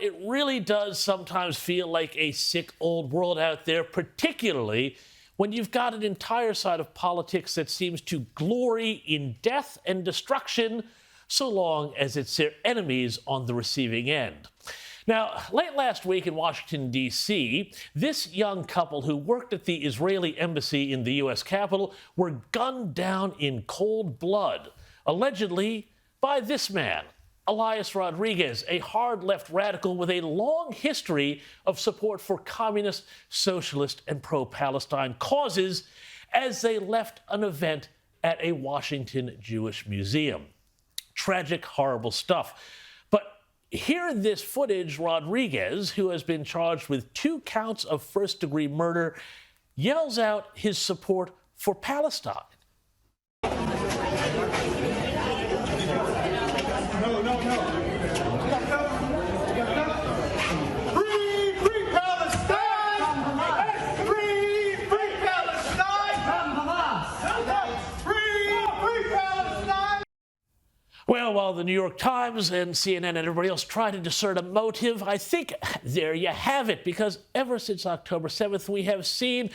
It really does sometimes feel like a sick old world out there, particularly when you've got an entire side of politics that seems to glory in death and destruction so long as it's their enemies on the receiving end. Now, late last week in Washington, D.C., this young couple who worked at the Israeli embassy in the U.S. Capitol were gunned down in cold blood, allegedly by this man, Elias Rodriguez, a hard-left radical with a long history of support for communist, socialist, and pro-Palestine causes, as they left an event at a Washington Jewish museum. Tragic, horrible stuff. But here in this footage, Rodriguez, who has been charged with 2 counts of first-degree murder, yells out his support for Palestine. No. Free Palestine! Free Palestine! Free Palestine! Well, while the New York Times and CNN and everybody else try to discern a motive, I think there you have it, because ever since October 7th, we have seen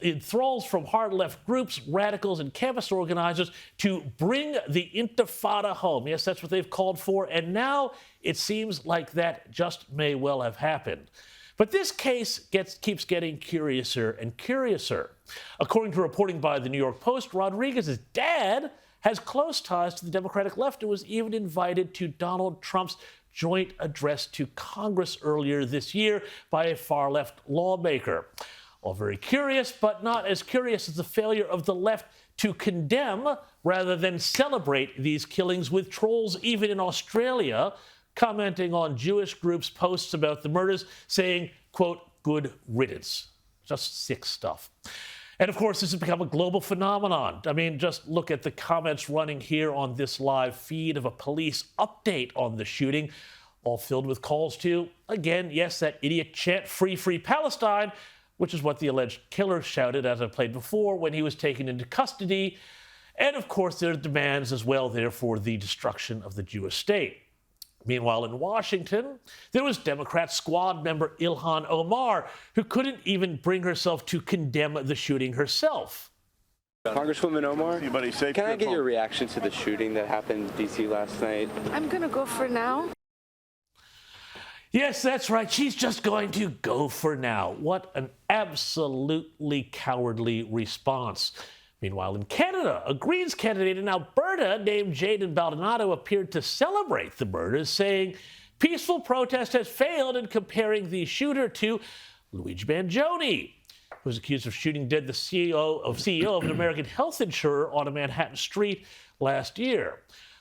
enthralls from hard-left groups, radicals, and campus organizers to bring the Intifada home. Yes, that's what they've called for, and now it seems like that just may well have happened. But this case keeps getting curiouser and curiouser. According to reporting by the New York Post, Rodriguez's dad has close ties to the Democratic left and was even invited to Donald Trump's joint address to Congress earlier this year by a far-left lawmaker. All very curious, but not as curious as the failure of the left to condemn rather than celebrate these killings, with trolls even in Australia commenting on Jewish groups' posts about the murders, saying, quote, "good riddance." Just sick stuff. And of course, this has become a global phenomenon. I mean, just look at the comments running here on this live feed of a police update on the shooting, all filled with calls to, again, yes, that idiot chant, free Palestine, which is what the alleged killer shouted, as I played before, when he was taken into custody. And of course, there are demands as well there for the destruction of the Jewish state. Meanwhile, in Washington, there was Democrat squad member Ilhan Omar, who couldn't even bring herself to condemn the shooting herself. Congresswoman Omar, can I get your home? reaction to the shooting that happened in D.C. last night? I'm going to go for now. Yes, that's right. She's just going to go for now. What an absolutely cowardly response. Meanwhile, in Canada, a Greens candidate in Alberta named Jaden Baldonado appeared to celebrate the murders, saying peaceful protest has failed, in comparing the shooter to Luigi Mangione, who was accused of shooting dead the CEO of an American health insurer on a Manhattan street last year.